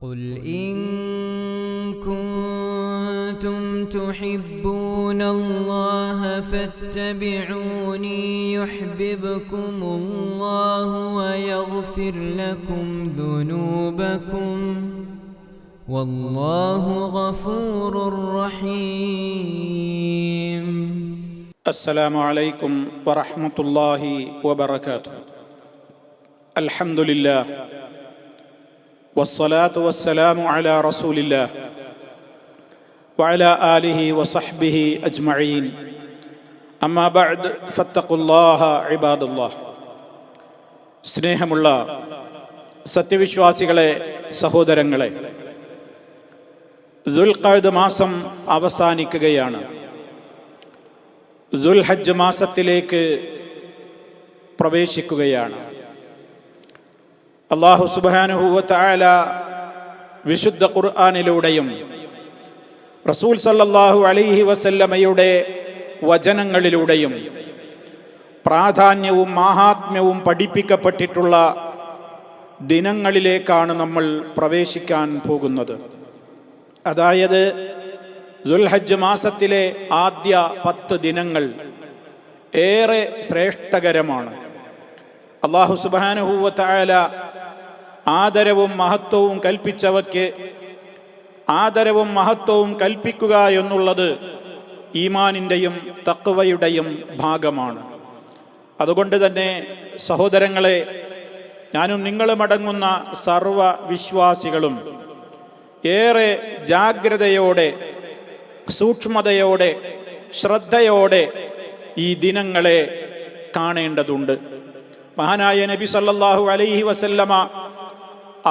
قل إن كنتم تحبون الله فاتبعوني يحببكم الله ويغفر لكم ذنوبكم والله غفور رحيم. السلام عليكم ورحمة الله وبركاته. الحمد لله والصلاة والسلام على رسول الله وعلى آله وصحبه أجمعين. أما بعد فاتقوا الله عباد الله. സ്നേഹമുള്ള സത്യവിശ്വാസികളെ, സഹോദരങ്ങളെ, ദുൽഖഅദ് മാസം അവസാനിക്കുകയാണ്. ദുൽഹജ്ജ് മാസത്തിലേക്ക് പ്രവേശിക്കുകയാണ്. അല്ലാഹു സുബ്ഹാനഹു വ തആല വിശുദ്ധ ഖുർആനിലൂടെയും റസൂൽ സല്ലല്ലാഹു അലൈഹി വസല്ലമയുടെ വചനങ്ങളിലൂടെയും പ്രാധാന്യവും മാഹാത്മ്യവും പഠിപ്പിക്കപ്പെട്ടിട്ടുള്ള ദിനങ്ങളിലേക്കാണ് നമ്മൾ പ്രവേശിക്കാൻ പോകുന്നത്. അതായത് ദുൽഹജ്ജ് മാസത്തിലെ ആദ്യ 10 ദിനങ്ങൾ ഏറെ ശ്രേഷ്ഠകരമാണ്. അല്ലാഹു സുബ്ഹാനഹു വ തആല ആദരവും മഹത്വവും കൽപ്പിച്ചവയ്ക്ക് ആദരവും മഹത്വവും കൽപ്പിക്കുക എന്നുള്ളത് ഈമാനിൻ്റെയും തഖ്വയുടെയും ഭാഗമാണ്. അതുകൊണ്ട് തന്നെ സഹോദരങ്ങളെ, ഞാനും നിങ്ങളുമടങ്ങുന്ന സർവ വിശ്വാസികളും ഏറെ ജാഗ്രതയോടെ, സൂക്ഷ്മതയോടെ, ശ്രദ്ധയോടെ ഈ ദിനങ്ങളെ കാണേണ്ടതുണ്ട്. മഹാനായ നബി സല്ലല്ലാഹു അലൈഹി വസല്ലമ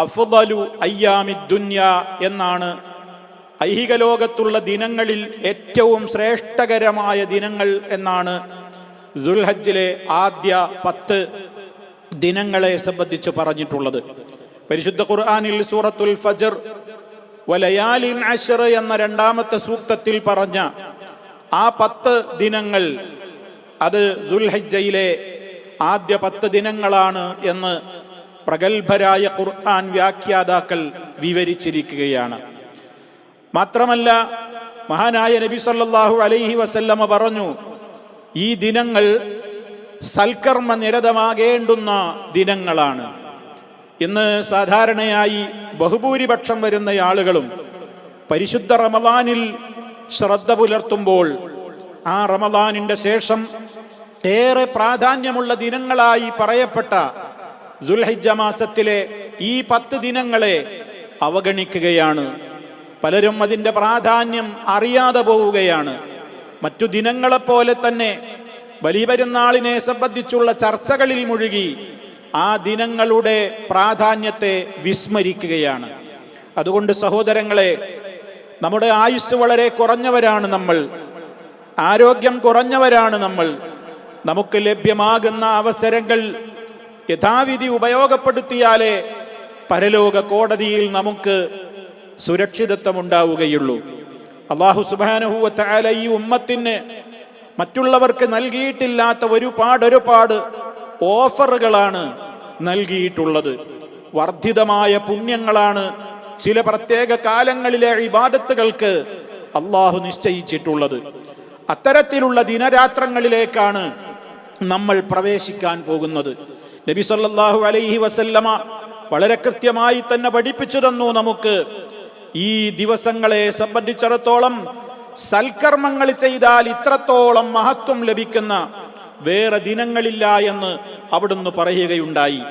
അഫ്ളലു അയ്യാമി ദുനിയ എന്നാണ് ഐഹിക ലോകത്തുള്ള ദിനങ്ങളിൽ ഏറ്റവും ശ്രേഷ്ഠകരമായ ദിനങ്ങൾ എന്നാണ് ദുൽഹജ്ജിലെ ആദ്യ 10 ദിനങ്ങളെ സംബന്ധിച്ച് പറഞ്ഞിട്ടുള്ളത്. പരിശുദ്ധ ഖുർആനിൽ സൂറത്തുൽ ഫജ്ർ വലയാലിൻ അശ്ർ എന്ന 2ാമത്തെ സൂക്തത്തിൽ പറഞ്ഞ ആ 10 ദിനങ്ങൾ അത് ദുൽഹജ്ജയിലെ ആദ്യ 10 ദിനങ്ങളാണ് എന്ന് പ്രഗത്ഭരായ ഖുർആൻ വ്യാഖ്യാതാക്കൾ വിവരിച്ചിരിക്കുകയാണ്. മാത്രമല്ല, മഹാനായ നബി സല്ലല്ലാഹു അലൈഹി വസല്ലമ പറഞ്ഞു, ഈ ദിനങ്ങൾ സൽക്കർമ്മ നിരതമാകേണ്ടുന്ന ദിനങ്ങളാണ്. ഇന്ന് സാധാരണയായി ബഹുഭൂരിപക്ഷം വരുന്ന ആളുകളും പരിശുദ്ധ റമദാനിൽ ശ്രദ്ധ പുലർത്തുമ്പോൾ ആ റമദാനിന്റെ ശേഷം ഏറെ പ്രാധാന്യമുള്ള ദിനങ്ങളായി പറയപ്പെട്ട ദുൽഹിജ്ജ മാസത്തിലെ ഈ 10 ദിനങ്ങളെ അവഗണിക്കുകയാണ്. പലരും അതിൻ്റെ പ്രാധാന്യം അറിയാതെ പോവുകയാണ്. മറ്റു ദിനങ്ങളെപ്പോലെ തന്നെ വലിയ പെരുന്നാളിനെ സംബന്ധിച്ചുള്ള ചർച്ചകളിൽ മുഴുകി ആ ദിനങ്ങളുടെ പ്രാധാന്യത്തെ വിസ്മരിക്കുകയാണ്. അതുകൊണ്ട് സഹോദരങ്ങളെ, നമ്മുടെ ആയുസ് വളരെ കുറഞ്ഞവരാണ് നമ്മൾ, ആരോഗ്യം കുറഞ്ഞവരാണ് നമ്മൾ. നമുക്ക് ലഭ്യമാകുന്ന അവസരങ്ങൾ യഥാവിധി ഉപയോഗപ്പെടുത്തിയാലേ പരലോക കോടതിയിൽ നമുക്ക് സുരക്ഷിതത്വം ഉണ്ടാവുകയുള്ളൂ. അല്ലാഹു സുബ്ഹാനഹു വ തആല ഈ ഉമ്മത്തിന് മറ്റുള്ളവർക്ക് നൽകിയിട്ടില്ലാത്ത ഒരുപാട് ഓഫറുകളാണ് നൽകിയിട്ടുള്ളത്. വർദ്ധിതമായ പുണ്യങ്ങളാണ് ചില പ്രത്യേക കാലങ്ങളിലെ ഇബാദത്തുകൾക്ക് അല്ലാഹു നിശ്ചയിച്ചിട്ടുള്ളത്. അത്തരത്തിലുള്ള ദിനരാത്രങ്ങളിലേക്കാണ് നമ്മൾ പ്രവേശിക്കാൻ പോകുന്നത്. നബി സല്ലല്ലാഹു അലൈഹി വസല്ലമ വളരെ കൃത്യമായി തന്നെ പഠിപ്പിച്ചു തന്നു നമുക്ക്, ഈ ദിവസങ്ങളെ സംബന്ധിച്ചിടത്തോളം സൽക്കർമ്മങ്ങൾ ചെയ്താൽ ഇത്രത്തോളം മഹത്വം ലഭിക്കുന്ന വേറെ ദിനങ്ങളില്ല എന്ന് അവിടുന്ന് പറയുകയുണ്ടായി.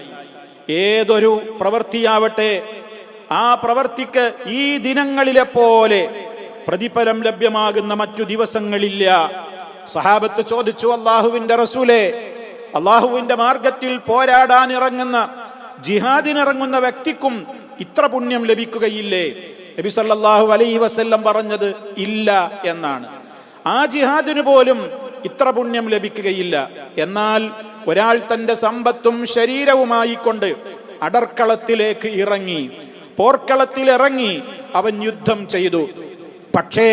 ഏതൊരു പ്രവൃത്തിയാവട്ടെ, ആ പ്രവൃത്തിക്ക് ഈ ദിനങ്ങളിലെ പോലെ പ്രതിഫലം ലഭ്യമാകുന്ന മറ്റു ദിവസങ്ങളില്ല. സഹാബത്ത് ചോദിച്ചു, അല്ലാഹുവിന്റെ റസൂലേ, അല്ലാഹുവിന്റെ മാർഗത്തിൽ പോരാടാൻ ഇറങ്ങുന്ന, ജിഹാദിനിറങ്ങുന്ന വ്യക്തിക്കും ഇത്ര പുണ്യം ലഭിക്കുകയില്ലേ? നബി സല്ലല്ലാഹു അലൈഹി വസല്ലം പറഞ്ഞത് ഇല്ല എന്നാണ്. ആ ജിഹാദിന് പോലും ഇത്ര പുണ്യം ലഭിക്കുകയില്ല. എന്നാൽ ഒരാൾ തന്റെ സമ്പത്തും ശരീരവുമായി കൊണ്ട് അടർക്കളത്തിലേക്ക് ഇറങ്ങി, പോർക്കളത്തിൽ ഇറങ്ങി, അവൻ യുദ്ധം ചെയ്തു. പക്ഷേ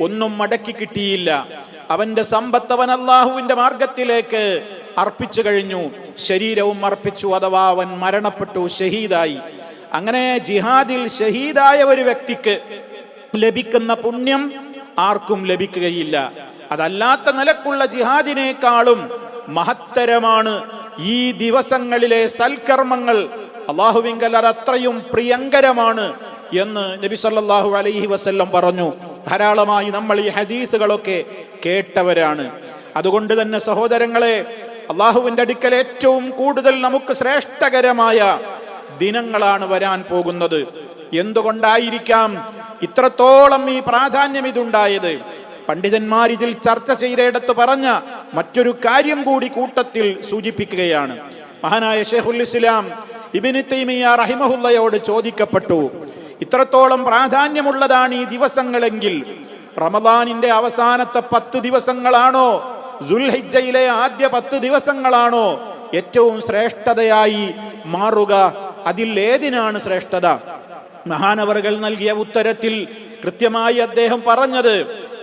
ഒന്നും മടക്കി കിട്ടിയില്ല. അവന്റെ സമ്പത്ത് അവൻ അല്ലാഹുവിന്റെ മാർഗത്തിലേക്ക് അർപ്പിച്ചു കഴിഞ്ഞു, ശരീരവും അർപ്പിച്ചു, അഥവാ അവൻ മരണപ്പെട്ടു, ഷഹീദായി. അങ്ങനെ ജിഹാദിൽ ഷഹീദായ ഒരു വ്യക്തിക്ക് ലഭിക്കുന്ന പുണ്യം ആർക്കും ലഭിക്കുകയില്ല. അതല്ലാത്ത നിലക്കുള്ള ജിഹാദിനേക്കാളും മഹത്തരമാണ് ഈ ദിവസങ്ങളിലെ സൽക്കർമ്മങ്ങൾ. അല്ലാഹുവിങ്കൽ അത്രയും പ്രിയങ്കരമാണ് എന്ന് നബി സല്ലല്ലാഹു അലൈഹി വസല്ലം പറഞ്ഞു. ധാരാളമായി നമ്മൾ ഈ ഹദീസുകളൊക്കെ കേട്ടവരാണ്. അതുകൊണ്ട് തന്നെ സഹോദരങ്ങളെ, അള്ളാഹുവിന്റെ അടുക്കൽ ഏറ്റവും കൂടുതൽ നമുക്ക് ശ്രേഷ്ഠകരമായ ദിനങ്ങളാണ് വരാൻ പോകുന്നത്. എന്തുകൊണ്ടായിരിക്കാം ഇത്രത്തോളം ഈ പ്രാധാന്യം ഇതുണ്ടായത്? പണ്ഡിതന്മാർ ഇതിൽ ചർച്ച ചെയ്തിടത്ത് പറഞ്ഞ മറ്റൊരു കാര്യം കൂടി കൂട്ടത്തിൽ സൂചിപ്പിക്കുകയാണ്. മഹാനായ ശൈഖുൽ ഇസ്ലാം ഇബ്നു തൈമിയ്യ റഹിമഹുള്ളയോട് ചോദിക്കപ്പെട്ടു, ഇത്രത്തോളം പ്രാധാന്യമുള്ളതാണ് ഈ ദിവസങ്ങളെങ്കിൽ റമദാനിന്റെ അവസാനത്തെ 10 ദിവസങ്ങളാണോ ദുൽഹിജ്ജയിലെ ആദ്യ 10 ദിവസങ്ങളാണോ ഏറ്റവും ശ്രേഷ്ഠതയായി മാറുക? അതിൽ ഏതിനാണ് ശ്രേഷ്ഠത? മഹാനവറുകൾ നൽകിയ ഉത്തരത്തിൽ കൃത്യമായി അദ്ദേഹം പറഞ്ഞത്,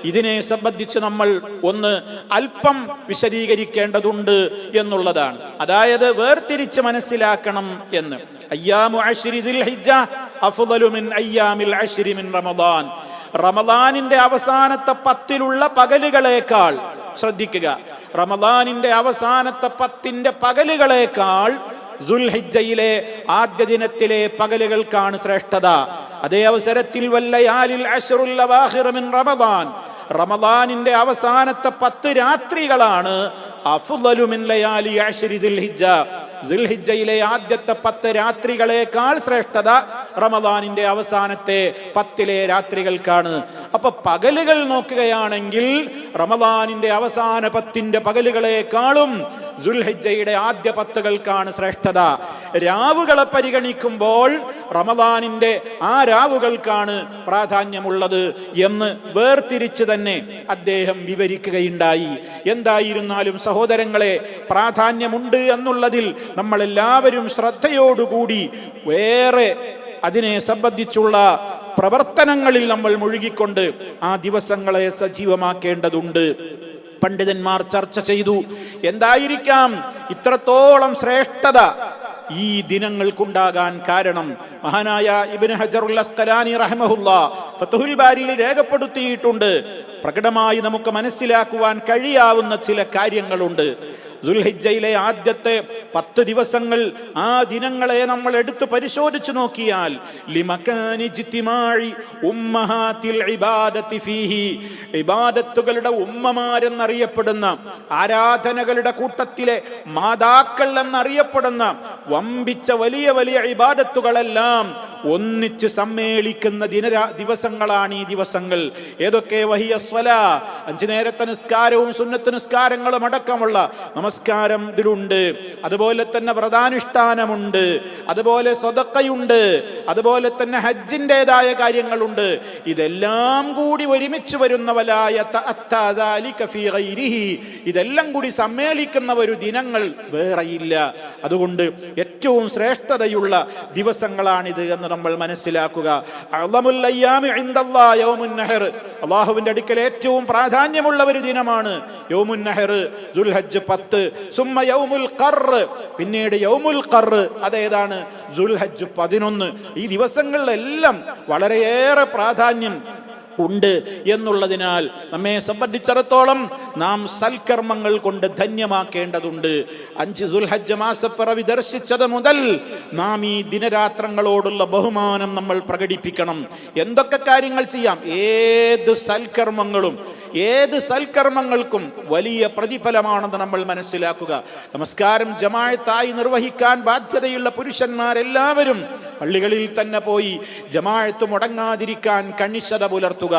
ഇതിനെ സംബന്ധിച്ച് നമ്മൾ ഒന്ന് അല്പം വിശദീകരിക്കേണ്ടതുണ്ട് എന്നുള്ളതാണ്. അതായത് വേർതിരിച്ച് മനസ്സിലാക്കണം എന്ന്. അയ്യാമു അശ്രി ദുൽഹിജ്ജ അഫ്ളലു മിൻ അയ്യാമിൽ അശ്രി മിൻ റമദാൻ. റമദാനിന്റെ അവസാനത്തെ 10 പകലുകളേക്കാൾ, ശ്രദ്ധിക്കുക, റമദാനിന്റെ അവസാനത്തെ 10 പകലുകളേക്കാൾ ദുൽഹിജ്ജയിലെ ആദ്യ ദിനത്തിലെ പകലുകൾക്കാണ് ശ്രേഷ്ഠത. അതേ അവസരത്തിൽ വല്ലയാലിൽ അശ്റുൽ അവാഖിർ മിൻ റമദാൻ, റമദാനിന്റെ അവസാനത്തെ 10 രാത്രികളാണ് അഫ്ളലു മിൻ ലയാലി അശ്രി ദുൽഹിജ്ജ, ദുൽഹിജ്ജയിലെ ആദ്യത്തെ 10 രാത്രികളേക്കാൾ ശ്രേഷ്ഠത റമദാനിന്റെ അവസാനത്തെ 10 രാത്രികൾക്കാണ്. അപ്പൊ പകലുകൾ നോക്കുകയാണെങ്കിൽ റമദാനിന്റെ അവസാന 10 പകലുകളെക്കാളും ദുൽഹിജ്ജയുടെ ആദ്യ 10കൾക്കാണ് ശ്രേഷ്ഠത. രാവുകളെ പരിഗണിക്കുമ്പോൾ റമദാനിന്റെ ആ രാവുകൾക്കാണ് പ്രാധാന്യമുള്ളത് എന്ന് വേർതിരിച്ച് തന്നെ അദ്ദേഹം വിവരിക്കുകയുണ്ടായി. എന്തായിരുന്നാലും സഹോദരങ്ങളെ, പ്രാധാന്യമുണ്ട് എന്നുള്ളതിൽ നമ്മളെല്ലാവരും ശ്രദ്ധയോടുകൂടി വേറെ അതിനെ സംബന്ധിച്ചുള്ള പ്രവർത്തനങ്ങളിൽ നമ്മൾ മുഴുകിക്കൊണ്ട് ആ ദിവസങ്ങളെ സജീവമാക്കേണ്ടതുണ്ട്. പണ്ഡിതന്മാർ ചർച്ച ചെയ്തു, എന്തായിരിക്കാം ഇത്രത്തോളം ശ്രേഷ്ഠത ഈ ദിനങ്ങൾക്കുണ്ടാകാൻ കാരണം? മഹാനായ ഇബ്നു ഹജറുൽ അസ്ഖലാനി റഹിമഹുല്ലാഹ് ഫത്ഹുൽ ബാരിയിൽ രേഖപ്പെടുത്തിയിട്ടുണ്ട്. പ്രകടമായി നമുക്ക് മനസ്സിലാക്കുവാൻ കഴിയാവുന്ന ചില കാര്യങ്ങളുണ്ട്. ദുൽഹിജ്ജയിലെ ആദ്യത്തെ 10 ദിവസങ്ങൾ, ആ ദിനങ്ങളെ നമ്മൾ എടുത്തു പരിശോധിച്ചു നോക്കിയാൽ ലിമകാനി ജിത്തിമാഇ ഉമ്മഹാതിൽ ഇബാദത്തി ഫീഹി, ഇബാദത്തുകളുടെ ഉമ്മമാരെന്നറിയപ്പെടുന്ന, ആരാധനകളുടെ കൂട്ടത്തിലെ മാതാക്കൾ എന്നറിയപ്പെടുന്ന വമ്പിച്ച വലിയ വലിയ ഇബാദത്തുകളെല്ലാം ഒന്നിച്ച് സമ്മേളിക്കുന്ന ദിവസങ്ങളാണ് ഈ ദിവസങ്ങൾ. ഏതൊക്കെ? വഹിയ സ്വലാ, 5 നേരത്തെ നിസ്കാരവും സുന്നത്ത് നിസ്കാരങ്ങളും അടക്കമുള്ള നമസ്കാരം ഇതിലുണ്ട്. അതുപോലെ തന്നെ വ്രതാനുഷ്ഠാനമുണ്ട്, അതുപോലെ സദഖയുണ്ട്, അതുപോലെ തന്നെ ഹജ്ജിൻ്റെതായ കാര്യങ്ങളുണ്ട്. ഇതെല്ലാം കൂടി ഒരുമിച്ച് വരുന്ന ഇതെല്ലാം കൂടി സമ്മേളിക്കുന്ന ഒരു ദിനങ്ങൾ വേറെയില്ല. അതുകൊണ്ട് ഏറ്റവും ശ്രേഷ്ഠതയുള്ള ദിവസങ്ങളാണിത് എന്ന് നമ്മൾ മനസ്സിലാക്കുക. അല്ലാഹുവിന്റെ അടുക്കൽ ഏറ്റവും പ്രാധാന്യമുള്ള ഒരു ദിനമാണ് യൗമുൻ നഹർ, ദുൽഹജ്ജ് 10. സുമ്മ യൗമുൽ ഖർ, പിന്നീട് യൗമുൽ ഖർ, അതേതാണ്? ദുൽഹജ്ജ് 11. ഈ ദിവസങ്ങളിലെല്ലാം വളരെയേറെ പ്രാധാന്യം ഉണ്ട് എന്നുള്ളതിനാൽ നമ്മെ സംബന്ധിച്ചിടത്തോളം നാം സൽക്കർമ്മങ്ങൾ കൊണ്ട് ധന്യമാക്കേണ്ടതുണ്ട്. 5 ദുൽഹജ്ജ് മാസപ്പിറവി ദർശിച്ചത് മുതൽ നാം ഈ ദിനരാത്രങ്ങളോടുള്ള ബഹുമാനം നമ്മൾ പ്രകടിപ്പിക്കണം. എന്തൊക്കെ കാര്യങ്ങൾ ചെയ്യാം? ഏത് സൽക്കർമ്മങ്ങൾക്കും വലിയ പ്രതിഫലമാണെന്ന് നമ്മൾ മനസ്സിലാക്കുക. നമസ്കാരം ജമാഅത്തായി നിർവഹിക്കാൻ ബാധ്യതയുള്ള പുരുഷന്മാരെല്ലാവരും പള്ളികളിൽ തന്നെ പോയി ജമാഅത്ത് മുടങ്ങാതിരിക്കാൻ കണിശത പുലർത്തുക.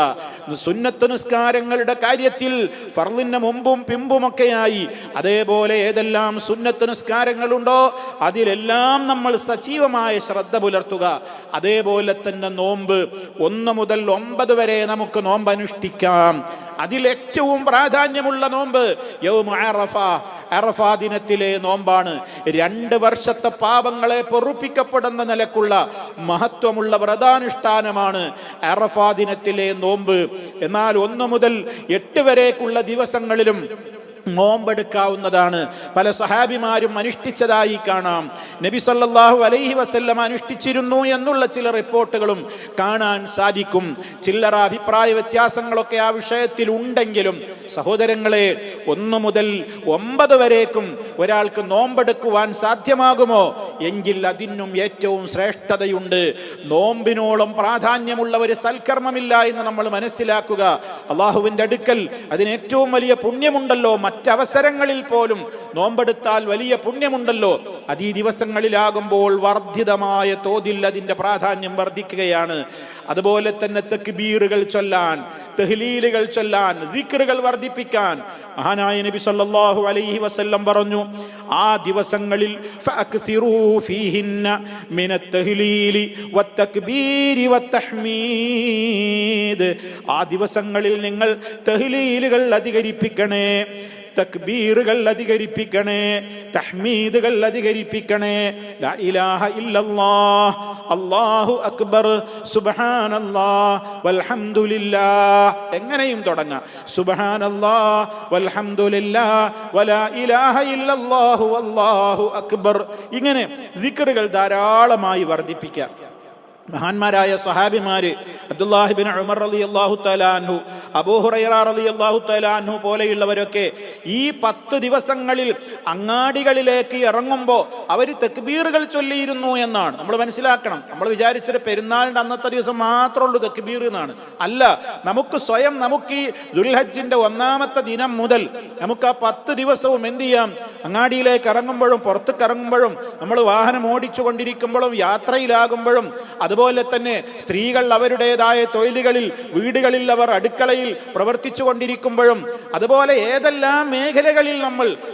സുന്നത്ത് നിസ്കാരങ്ങളുടെ കാര്യത്തിൽ ഫർളിന് മുമ്പും പിമ്പുമൊക്കെയായി അതേപോലെ ഏതെല്ലാം സുന്നത്ത് നിസ്കാരങ്ങളുണ്ടോ അതിലെല്ലാം നമ്മൾ സജീവമായ ശ്രദ്ധ പുലർത്തുക. അതേപോലെ തന്നെ നോമ്പ് 1 മുതൽ 9 വരെ നമുക്ക് നോമ്പ് അനുഷ്ഠിക്കാം. അതിലേറ്റവും പ്രാധാന്യമുള്ള നോമ്പ് യൗമു അറഫ, അറഫ ദിനത്തിലെ നോമ്പാണ്. 2 വർഷത്തെ പാപങ്ങളെ പൊറുപ്പിക്കപ്പെടുന്ന നിലക്കുള്ള മഹത്വമുള്ള വ്രതാനുഷ്ഠാനമാണ് അറഫ ദിനത്തിലെ നോമ്പ്. എന്നാൽ 1 മുതൽ 8 വരേക്കുള്ള ദിവസങ്ങളിലും നോമ്പെടുക്കാവുന്നതാണ്. പല സഹാബിമാരും അനുഷ്ഠിച്ചതായി കാണാം. നബി സല്ലല്ലാഹു അലൈഹി വസല്ലം അനുഷ്ഠിച്ചിരുന്നു എന്നുള്ള ചില റിപ്പോർട്ടുകളും കാണാൻ സാധിക്കും. ചില്ലറ അഭിപ്രായ വ്യത്യാസങ്ങളൊക്കെ ആ വിഷയത്തിൽ ഉണ്ടെങ്കിലും സഹോദരങ്ങളെ, 1 മുതൽ 9 വരേക്കും ഒരാൾക്ക് നോമ്പെടുക്കുവാൻ സാധ്യമാകുമോ എങ്കിൽ അതിനും ഏറ്റവും ശ്രേഷ്ഠതയുണ്ട്. നോമ്പിനോളം പ്രാധാന്യമുള്ള ഒരു സൽക്കർമ്മമില്ല എന്ന് നമ്മൾ മനസ്സിലാക്കുക. അള്ളാഹുവിൻ്റെ അടുക്കൽ അതിന് ഏറ്റവും വലിയ പുണ്യമുണ്ടല്ലോ. മറ്റവസരങ്ങളിൽ പോലും നോമ്പെടുത്താൽ വലിയ പുണ്യമുണ്ടല്ലോ. അത് ഈ ദിവസങ്ങളിലാകുമ്പോൾ വർദ്ധിതമായ തോതിൽ അതിൻ്റെ പ്രാധാന്യം വർദ്ധിക്കുകയാണ്. അതുപോലെ തന്നെ തക്ബീറുകൾ ചൊല്ലാൻ, തഹ്ലീലുകൾ ചൊല്ലാൻ, ദിക്റുകൾ വർദ്ധിപ്പിക്കാൻ മഹാനായ നബി സല്ലല്ലാഹു അലൈഹി വസല്ലം പറഞ്ഞു, ആ ദിവസങ്ങളിൽ ഫഅക്സിറൂ ഫീഹിന്ന മിനത്ത് തഹ്ലീലി വത്തക്ബീരി വത്തഹ്മീദ്. ആ ദിവസങ്ങളിൽ നിങ്ങൾ തഹ്ലീലുകൾ അധികരിപ്പിക്കണേ, തക്ബീറുകൾ അധികരിപ്പിക്കണേ, തഹ്മീദുകൾ അധികരിപ്പിക്കണേ. ലാ ഇലാഹ ഇല്ലല്ലാഹ്, അല്ലാഹു അക്ബർ, സുബ്ഹാനല്ലാഹ് വൽഹംദുലില്ലാഹ്. എങ്ങനെയും തുടങ്ങാം. സുബ്ഹാനല്ലാഹ് വൽഹംദുലില്ലാഹ് വലാ ഇലാഹ ഇല്ലല്ലാഹു വല്ലാഹു അക്ബർ. ഇങ്ങനെ ദിക്റുകൾ ധാരാളമായി വർദ്ധിപ്പിക്കാം. മഹാന്മാരായ സഹാബിമാര് അബ്ദുല്ലാഹി ബിൻ ഉമർ റളിയല്ലാഹു തആല അൻഹു, അബൂ ഹുറൈറ റളിയല്ലാഹു തആല അൻഹു പോലെയുള്ളവരൊക്കെ ഈ 10 ദിവസങ്ങളിൽ അങ്ങാടികളിലേക്ക് ഇറങ്ങുമ്പോൾ അവർ തക്ബീറുകൾ ചൊല്ലിയിരുന്നു എന്നാണ് നമ്മൾ മനസ്സിലാക്കണം. നമ്മൾ വിചാരിച്ചത് പെരുന്നാളിൻ്റെ അന്നത്തെ ദിവസം മാത്രമേ ഉള്ളൂ തക്ബീർ എന്നാണ്. അല്ല, നമുക്ക് സ്വയം നമുക്ക് ഈ ദുൽഹജ്ജിന്റെ 1-ാമത്തെ ദിനം മുതൽ നമുക്ക് ആ 10 ദിവസവും എന്ത് ചെയ്യാം? അങ്ങാടിയിലേക്ക് ഇറങ്ങുമ്പോഴും പുറത്തേക്ക് ഇറങ്ങുമ്പോഴും നമ്മൾ വാഹനം ഓടിച്ചു കൊണ്ടിരിക്കുമ്പോഴും യാത്രയിലാകുമ്പോഴും അതുപോലെ തന്നെ സ്ത്രീകൾ അവരുടേതായ തൊഴിലുകളിൽ, വീടുകളിൽ, അവർ അടുക്കളയിൽ പ്രവർത്തിച്ചു കൊണ്ടിരിക്കുമ്പോഴും അതുപോലെ ഏതെല്ലാം മേഖലകളിൽ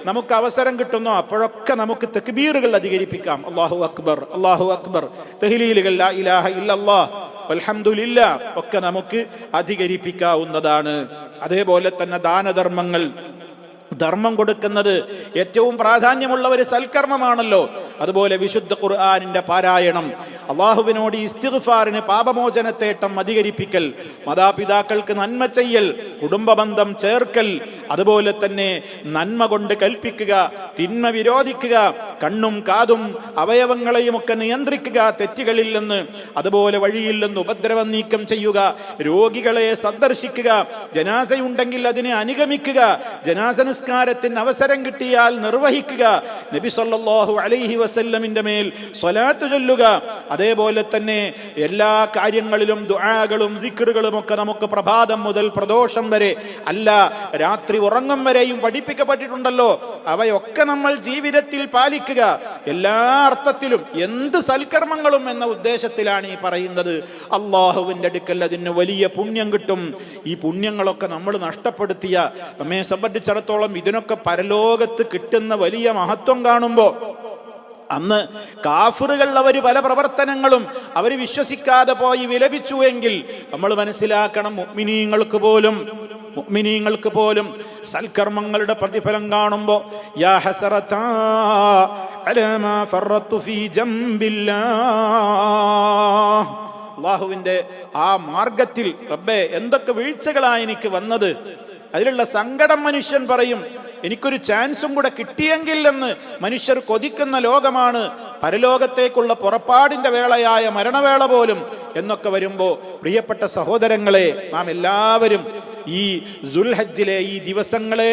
നമുക്ക് അവസരം കിട്ടുന്നോ അപ്പോഴൊക്കെ നമുക്ക് തക്ബീറുകൾ അധികരിപ്പിക്കാം. അല്ലാഹു അക്ബർ, അല്ലാഹു അക്ബർ, തഹ്ലീലുകൾ, ലാ ഇലാഹ ഇല്ലല്ലാഹ് വൽഹംദുലില്ലാഹ് ഒക്കെ നമുക്ക് അധികരിപ്പിക്കാവുന്നതാണ്. അതേപോലെ തന്നെ ദാനധർമ്മങ്ങൾ, ധർമ്മം കൊടുക്കുന്നത് ഏറ്റവും പ്രാധാന്യമുള്ള ഒരു സൽക്കർമ്മമാണല്ലോ. അതുപോലെ വിശുദ്ധ ഖുർആനിന്റെ പാരായണം, അള്ളാഹുവിനോട് ഇസ്തിഗ്ഫാറിന്, പാപമോചനത്തേട്ടം അധികരിപ്പിക്കൽ, മാതാപിതാക്കൾക്ക് നന്മ ചെയ്യൽ, കുടുംബബന്ധം ചേർക്കൽ, അതുപോലെ തന്നെ നന്മ കൊണ്ട് കൽപ്പിക്കുക, തിന്മ വിരോധിക്കുക, കണ്ണും കാതും അവയവങ്ങളെയും ഒക്കെ നിയന്ത്രിക്കുക തെറ്റുകളിൽ നിന്ന്, അതുപോലെ വഴിയിൽ നിന്ന് ഉപദ്രവം നീക്കം ചെയ്യുക, രോഗികളെ സന്ദർശിക്കുക, ജനാസയുണ്ടെങ്കിൽ അതിനെ അനുഗമിക്കുക, ജനാസ നിസ്കാരത്തിന് അവസരം കിട്ടിയാൽ നിർവഹിക്കുക, നബി സല്ലല്ലാഹു അലൈഹി വസല്ലമിന്റെ മേൽ സ്വലാത്ത് ചൊല്ലുക. അതേപോലെ തന്നെ എല്ലാ കാര്യങ്ങളിലും ദുആകളും ദിക്റുകളും ഒക്കെ നമുക്ക് പ്രഭാതം മുതൽ പ്രദോഷം വരെ, അല്ല രാത്രി ഉറങ്ങും വരെയും പഠിപ്പിക്കപ്പെട്ടിട്ടുണ്ടല്ലോ. അവയൊക്കെ നമ്മൾ ജീവിതത്തിൽ പാലിക്കുക. എല്ലാ അർത്ഥത്തിലും എന്ത് സൽക്കർമ്മങ്ങളും എന്ന ഉദ്ദേശത്തിലാണ് ഈ പറയുന്നത്. അള്ളാഹുവിൻ്റെ അടുക്കൽ അതിന് വലിയ പുണ്യം കിട്ടും. ഈ പുണ്യങ്ങളൊക്കെ നമ്മൾ നഷ്ടപ്പെടുത്തിയ നമ്മെ സംബന്ധിച്ചിടത്തോളം ഇതിനൊക്കെ പരലോകത്ത് കിട്ടുന്ന വലിയ മഹത്വം കാണുമ്പോൾ, അന്ന് കാഫിറുകൾ അവർ പല പ്രവർത്തനങ്ങളും അവർ വിശ്വസിക്കാതെ പോയി വിലപിച്ചു എങ്കിൽ നമ്മൾ മനസ്സിലാക്കണം, മുഅ്മിനീങ്ങൾക്ക് പോലും സൽക്കർമ്മങ്ങളുടെ പ്രതിഫലം കാണുമ്പോൾ യാ ഹസറതാ അലാ മാ ഫറത്തു ഫീ ജംബില്ലാഹ്, അല്ലാഹുവിൻ്റെ ആ മാർഗത്തിൽ റബ്ബേ എന്തൊക്കെ വീഴ്ചകളാണ് എനിക്ക് വന്നത്, അതിലുള്ള സങ്കടം മനുഷ്യൻ പറയും. എനിക്കൊരു ചാൻസും കൂടെ കിട്ടിയെങ്കിൽ എന്ന് മനുഷ്യർ കൊതിക്കുന്ന ലോകമാണ് പരലോകത്തേക്കുള്ള പുറപ്പാടിന്റെ വേളയായ മരണവേള പോലും എന്നൊക്കെ വരുമ്പോൾ പ്രിയപ്പെട്ട സഹോദരങ്ങളെ, നാം എല്ലാവരും ഈ ദുൽഹജ്ജിലെ ഈ ദിവസങ്ങളെ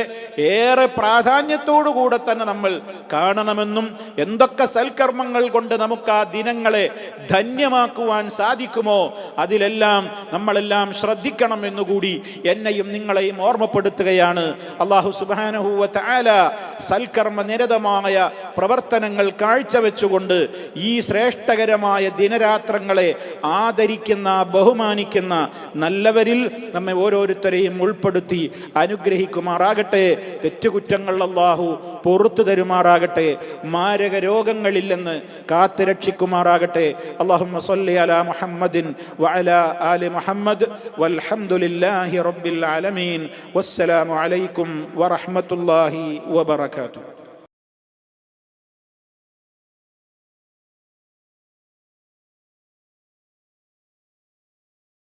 ഏറെ പ്രാധാന്യത്തോടുകൂടെ തന്നെ നമ്മൾ കാണണമെന്നും എന്തൊക്കെ സൽക്കർമ്മങ്ങൾ കൊണ്ട് നമുക്ക് ആ ദിനങ്ങളെ ധന്യമാക്കുവാൻ സാധിക്കുമോ അതിലെല്ലാം നമ്മളെല്ലാം ശ്രദ്ധിക്കണം എന്നുകൂടി എന്നെയും നിങ്ങളെയും ഓർമ്മപ്പെടുത്തുകയാണ്. അല്ലാഹു സുബ്ഹാനഹു വ തആല സൽക്കർമ്മ നിരതമായ പ്രവർത്തനങ്ങൾ കാഴ്ചവെച്ചുകൊണ്ട് ഈ ശ്രേഷ്ഠകരമായ ദിനരാത്രങ്ങളെ ആദരിക്കുന്ന, ബഹുമാനിക്കുന്ന നല്ലവരിൽ നമ്മെ ഓരോരുത്തരെയും ഉൾപ്പെടുത്തി അനുഗ്രഹിക്കുമാറാകട്ടെ. തെറ്റുകുറ്റങ്ങൾ അല്ലാഹു പുറത്തു തരുമാറാകട്ടെ. മാരക രോഗങ്ങളിൽ നിന്ന് കാത്തു രക്ഷിക്കുമാറാകട്ടെ. അല്ലാഹുമ്മ സ്വല്ലി അലാ മുഹമ്മദിൻ വഅലാ ആലി മുഹമ്മദ് വൽഹംദുലില്ലാഹി റബ്ബിൽ ആലമീൻ. വസ്സലാമു അലൈക്കും വറഹ്മത്തുള്ളാഹി വബറകാതുഹു.